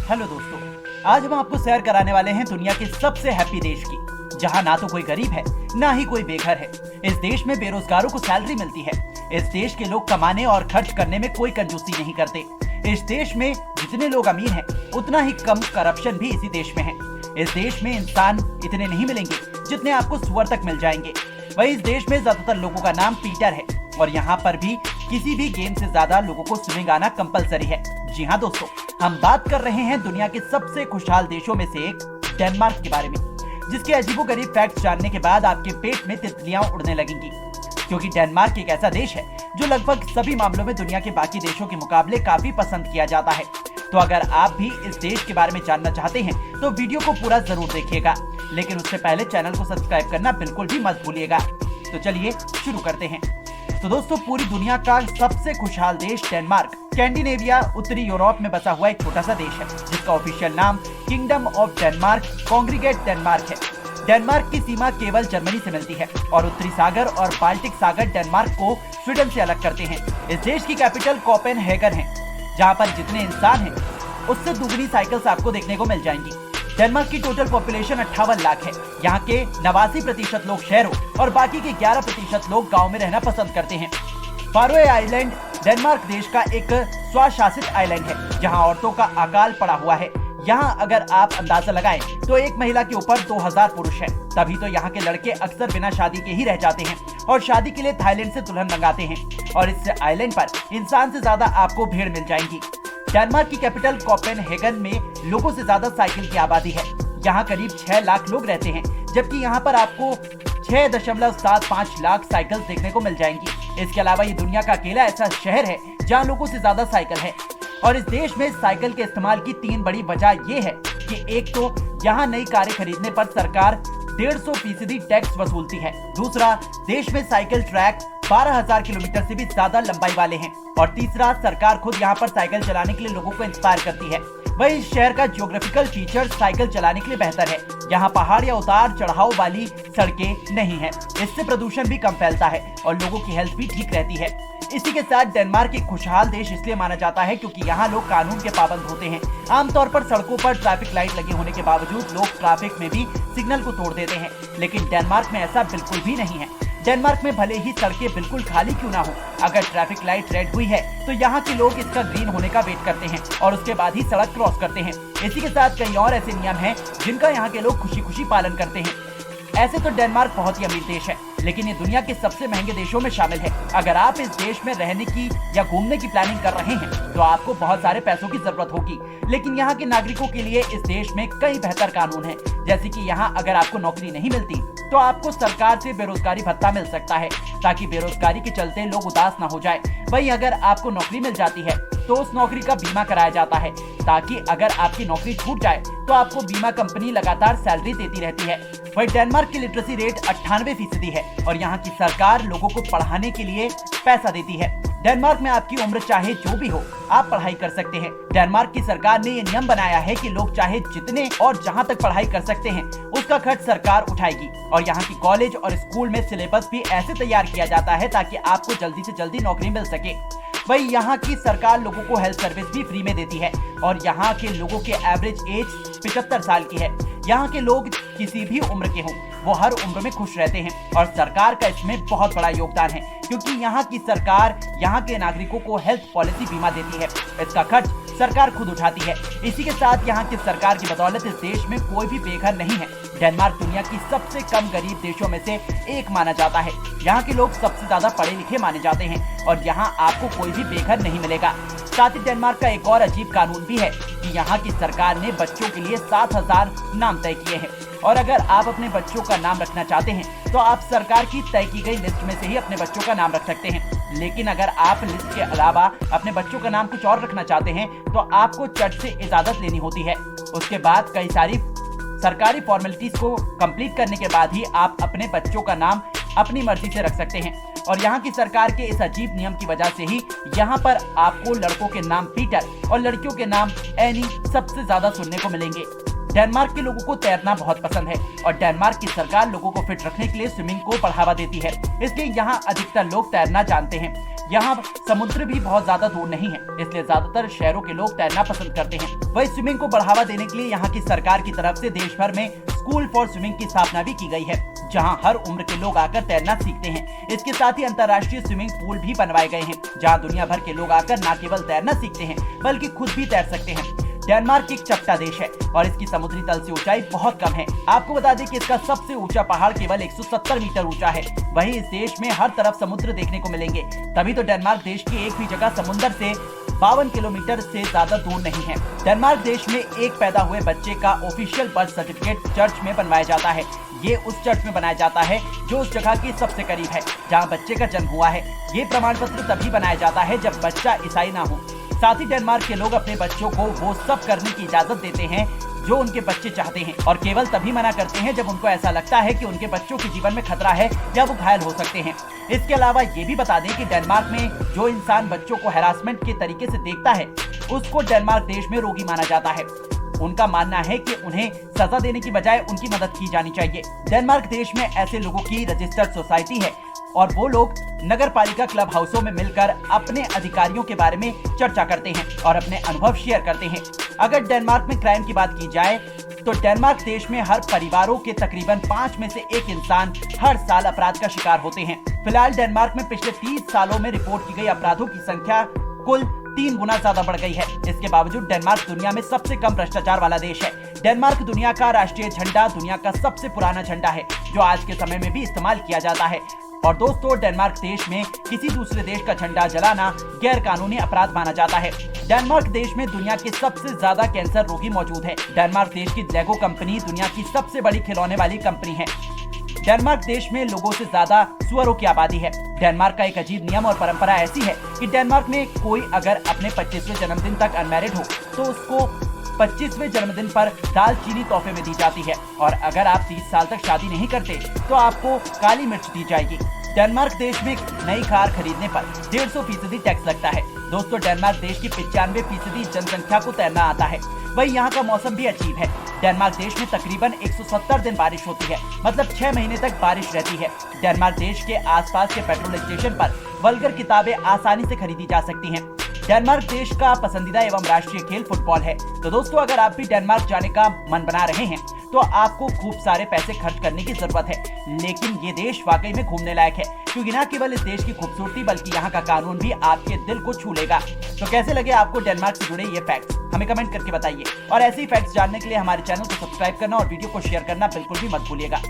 Hello दोस्तों, आज हम आपको सैर कराने वाले हैं दुनिया के सबसे हैप्पी देश की, जहां ना तो कोई गरीब है ना ही कोई बेघर है। इस देश में बेरोजगारों को सैलरी मिलती है। इस देश के लोग कमाने और खर्च करने में कोई कंजूसी नहीं करते। इस देश में जितने लोग अमीर हैं, उतना ही कम करप्शन भी इसी देश में है। इस देश में इंसान इतने नहीं मिलेंगे जितने आपको सुअर तक मिल जाएंगे। वही इस देश में ज्यादातर लोगों का नाम पीटर है और यहाँ पर भी किसी भी गेम से ज्यादा लोगों को स्विमिंग आना कंपलसरी है। जी हाँ दोस्तों, हम बात कर रहे हैं दुनिया के सबसे खुशहाल देशों में से एक डेनमार्क के बारे में, जिसके अजीबोगरीब फैक्ट्स जानने के बाद आपके पेट में तितलियां उड़ने लगेंगी। क्योंकि डेनमार्क एक ऐसा देश है जो लगभग सभी मामलों में दुनिया के बाकी देशों के मुकाबले काफी पसंद किया जाता है। तो अगर आप भी इस देश के बारे में जानना चाहते हैं तो वीडियो को पूरा जरूर देखिएगा, लेकिन उससे पहले चैनल को सब्सक्राइब करना बिल्कुल भी मत भूलिएगा। तो चलिए शुरू करते हैं। तो दोस्तों, पूरी दुनिया का सबसे खुशहाल देश डेनमार्क स्कैंडिनेविया उत्तरी यूरोप में बसा हुआ एक छोटा सा देश है, जिसका ऑफिशियल नाम kingdom of Denmark congregate Denmark है। डेनमार्क की सीमा केवल जर्मनी से मिलती है और उत्तरी सागर और बाल्टिक सागर डेनमार्क को स्वीडन से अलग करते हैं। इस देश की कैपिटल कोपेनहेगन है, जहाँ पर जितने इंसान हैं उससे दुगनी साइकिल्स आपको देखने को मिल जाएंगी। डेनमार्क की टोटल पॉपुलेशन 58 लाख है। यहाँ के 89% लोग शहरों और बाकी के 11% लोग गाँव में रहना पसंद करते हैं। फारोए आइलैंड डेनमार्क देश का एक स्वशासित आइलैंड है, जहाँ औरतों का अकाल पड़ा हुआ है। यहाँ अगर आप अंदाजा लगाएं तो एक महिला के ऊपर 2000 पुरुष हैं। तभी तो यहाँ के लड़के अक्सर बिना शादी के ही रह जाते हैं और शादी के लिए थाईलैंड से दुल्हन मंगाते हैं। और इस आइलैंड पर इंसान से ज्यादा आपको भीड़ मिल जाएंगी। डेनमार्क की कैपिटल कोपेनहेगन में लोगों से ज्यादा साइकिल की आबादी है। यहाँ करीब 6 लाख लोग रहते हैं, जबकि यहाँ पर आपको 6.75 लाख साइकिल देखने को मिल जाएंगी। इसके अलावा ये दुनिया का अकेला ऐसा शहर है जहाँ लोगों से ज्यादा साइकिल है। और इस देश में साइकिल के इस्तेमाल की 3 बड़ी वजह ये है कि एक तो यहाँ नई कारें खरीदने पर सरकार 150% टैक्स वसूलती है। दूसरा, देश में साइकिल ट्रैक 12,000 किलोमीटर से भी ज्यादा लंबाई वाले हैं। और तीसरा, सरकार खुद यहाँ पर साइकिल चलाने के लिए लोगों को इंस्पायर करती है। वही इस शहर का जियोग्राफिकल फीचर साइकिल चलाने के लिए बेहतर है। यहाँ पहाड़ या उतार चढ़ाव वाली सड़कें नहीं है। इससे प्रदूषण भी कम फैलता है और लोगों की हेल्थ भी ठीक रहती है। इसी के साथ डेनमार्क एक खुशहाल देश इसलिए माना जाता है क्योंकि यहाँ लोग कानून के पाबंद होते हैं। आमतौर पर सड़कों पर ट्रैफिक लाइट लगे होने के बावजूद लोग ट्रैफिक में भी सिग्नल को तोड़ देते हैं, लेकिन डेनमार्क में ऐसा बिल्कुल भी नहीं है। डेनमार्क में भले ही सड़कें बिल्कुल खाली क्यों ना हो, अगर ट्रैफिक लाइट रेड हुई है तो यहाँ के लोग इसका ग्रीन होने का वेट करते हैं और उसके बाद ही सड़क क्रॉस करते हैं। इसी के साथ कई और ऐसे नियम हैं जिनका यहाँ के लोग खुशी खुशी पालन करते हैं। ऐसे तो डेनमार्क बहुत ही अमीर देश है, लेकिन ये दुनिया के सबसे महंगे देशों में शामिल है। अगर आप इस देश में रहने की या घूमने की प्लानिंग कर रहे हैं तो आपको बहुत सारे पैसों की जरूरत होगी, लेकिन यहाँ के नागरिकों के लिए इस देश में कई बेहतर कानून हैं। जैसे कि यहाँ अगर आपको नौकरी नहीं मिलती तो आपको सरकार से बेरोजगारी भत्ता मिल सकता है, ताकि बेरोजगारी के चलते लोग उदास न हो जाए। वहीं अगर आपको नौकरी मिल जाती है तो उस नौकरी का बीमा कराया जाता है, ताकि अगर आपकी नौकरी छूट जाए तो आपको बीमा कंपनी लगातार सैलरी देती रहती है। वहीं डेनमार्क की लिटरेसी रेट 98% है और यहाँ की सरकार लोगों को पढ़ाने के लिए पैसा देती है। डेनमार्क में आपकी उम्र चाहे जो भी हो, आप पढ़ाई कर सकते हैं। डेनमार्क की सरकार ने ये नियम बनाया है कि लोग चाहे जितने और जहाँ तक पढ़ाई कर सकते हैं उसका खर्च सरकार उठाएगी। और यहाँ की कॉलेज और स्कूल में सिलेबस भी ऐसे तैयार किया जाता है ताकि आपको जल्दी से जल्दी नौकरी मिल सके। वही यहाँ की सरकार लोगों को हेल्थ सर्विस भी फ्री में देती है और यहाँ के लोगों के एवरेज एज 75 साल की है। यहाँ के लोग किसी भी उम्र के हों, वो हर उम्र में खुश रहते हैं और सरकार का इसमें बहुत बड़ा योगदान है, क्योंकि यहाँ की सरकार यहाँ के नागरिकों को हेल्थ पॉलिसी बीमा देती है। इसका खर्च सरकार खुद उठाती है। इसी के साथ यहाँ की सरकार की बदौलत इस देश में कोई भी बेघर नहीं है। डेनमार्क दुनिया की सबसे कम गरीब देशों में से एक माना जाता है। यहाँ के लोग सबसे ज्यादा पढ़े लिखे माने जाते हैं और यहाँ आपको कोई भी बेघर नहीं मिलेगा। साथ ही डेनमार्क का एक और अजीब कानून भी है कि यहाँ की सरकार ने बच्चों के लिए 7000 नाम तय किए हैं और अगर आप अपने बच्चों का नाम रखना चाहते हैं तो आप सरकार की तय की गई लिस्ट में से ही अपने बच्चों का नाम रख सकते हैं। लेकिन अगर आप लिस्ट के अलावा अपने बच्चों का नाम कुछ और रखना चाहते हैं तो आपको चर्च से इजाजत लेनी होती है। उसके बाद कई सारी सरकारी फॉर्मेलिटीज को कंप्लीट करने के बाद ही आप अपने बच्चों का नाम अपनी मर्जी से रख सकते हैं। और यहाँ की सरकार के इस अजीब नियम की वजह से ही यहाँ पर आपको लड़कों के नाम पीटर और लड़कियों के नाम एनी सबसे ज्यादा सुनने को मिलेंगे। डेनमार्क के लोगों को तैरना बहुत पसंद है और डेनमार्क की सरकार लोगों को फिट रखने के लिए स्विमिंग को बढ़ावा देती है, इसलिए यहाँ अधिकतर लोग तैरना जानते हैं। यहाँ समुद्र भी बहुत ज्यादा दूर नहीं है, इसलिए ज्यादातर शहरों के लोग तैरना पसंद करते हैं। वही स्विमिंग को बढ़ावा देने के लिए यहाँ की सरकार की तरफ से देश भर में स्कूल फॉर स्विमिंग की स्थापना भी की गई है, जहां हर उम्र के लोग आकर तैरना सीखते हैं। इसके साथ ही अंतर्राष्ट्रीय स्विमिंग पूल भी बनवाए गए हैं, जहां दुनिया भर के लोग आकर न केवल तैरना सीखते हैं बल्कि खुद भी तैर सकते हैं। डेनमार्क एक चपटा देश है और इसकी समुद्री तल से ऊंचाई बहुत कम है। आपको बता दें कि इसका सबसे ऊंचा पहाड़ केवल 170 मीटर ऊंचा है। वहीं इस देश में हर तरफ समुद्र देखने को मिलेंगे, तभी तो डेनमार्क देश की एक भी जगह समुद्र से 52 किलोमीटर से ज्यादा दूर नहीं है। डेनमार्क देश में एक पैदा हुए बच्चे का ऑफिशियल बर्थ सर्टिफिकेट चर्च में बनवाया जाता है। ये उस चर्च में बनाया जाता है जो उस जगह के सबसे करीब है जहाँ बच्चे का जन्म हुआ है। ये प्रमाण पत्र तभी बनाया जाता है जब बच्चा ईसाई ना हो। साथ ही डेनमार्क के लोग अपने बच्चों को वो सब करने की इजाजत देते हैं जो उनके बच्चे चाहते हैं और केवल तभी मना करते हैं जब उनको ऐसा लगता है कि उनके बच्चों के जीवन में खतरा है या वो घायल हो सकते हैं। इसके अलावा ये भी बता दें कि डेनमार्क में जो इंसान बच्चों को हैरासमेंट के तरीके से देखता है उसको डेनमार्क देश में रोगी माना जाता है। उनका मानना है कि उन्हें सजा देने की बजाय उनकी मदद की जानी चाहिए। डेनमार्क देश में ऐसे लोगों की रजिस्टर्ड सोसाइटी है और वो लोग नगर पालिका क्लब हाउसों में मिलकर अपने अधिकारियों के बारे में चर्चा करते हैं और अपने अनुभव शेयर करते हैं। अगर डेनमार्क में क्राइम की बात की जाए तो डेनमार्क देश में हर परिवारों के तकरीबन 5 में से 1 इंसान हर साल अपराध का शिकार होते हैं। फिलहाल डेनमार्क में पिछले 30 सालों में रिपोर्ट की गई अपराधों की संख्या कुल 3 गुना ज्यादा बढ़ गई है। इसके बावजूद डेनमार्क दुनिया में सबसे कम भ्रष्टाचार वाला देश है। डेनमार्क दुनिया का राष्ट्रीय झंडा दुनिया का सबसे पुराना झंडा है जो आज के समय में भी इस्तेमाल किया जाता है। और दोस्तों, डेनमार्क देश में किसी दूसरे देश का झंडा जलाना गैर कानूनी अपराध माना जाता है। डेनमार्क देश में दुनिया के सबसे ज्यादा कैंसर रोगी मौजूद है। डेनमार्क देश की लेगो कंपनी दुनिया की सबसे बड़ी खिलौने वाली कंपनी है। डेनमार्क देश में लोगों से ज्यादा सुअरों की आबादी है। डेनमार्क का एक अजीब नियम और परंपरा ऐसी है कि डेनमार्क में कोई अगर अपने 25वें जन्मदिन तक अनमैरिड हो तो उसको 25वें जन्मदिन पर दालचीनी तोहफे में दी जाती है और अगर आप 30 साल तक शादी नहीं करते तो आपको काली मिर्च दी जाएगी। डेनमार्क देश में नई कार खरीदने पर 150% टैक्स लगता है। दोस्तों, डेनमार्क देश की 95% जनसंख्या को तैरना आता है। वही यहाँ का मौसम भी अजीब है। डेनमार्क देश में तकरीबन 170 दिन बारिश होती है, मतलब 6 महीने तक बारिश रहती है। डेनमार्क देश के आसपास के पेट्रोल स्टेशन पर वल्गर किताबें आसानी से खरीदी जा सकती हैं। डेनमार्क देश का पसंदीदा एवं राष्ट्रीय खेल फुटबॉल है। तो दोस्तों, अगर आप भी डेनमार्क जाने का मन बना रहे हैं तो आपको खूब सारे पैसे खर्च करने की जरूरत है, लेकिन ये देश वाकई में घूमने लायक है, क्योंकि न केवल इस देश की खूबसूरती बल्कि यहाँ का कानून भी आपके दिल को छू लेगा। तो कैसे लगे आपको डेनमार्क से जुड़े ये फैक्ट्स, हमें कमेंट करके बताइए। और ऐसे ही फैक्ट्स जानने के लिए हमारे चैनल को सब्सक्राइब करना और वीडियो को शेयर करना बिल्कुल भी मत भूलिएगा।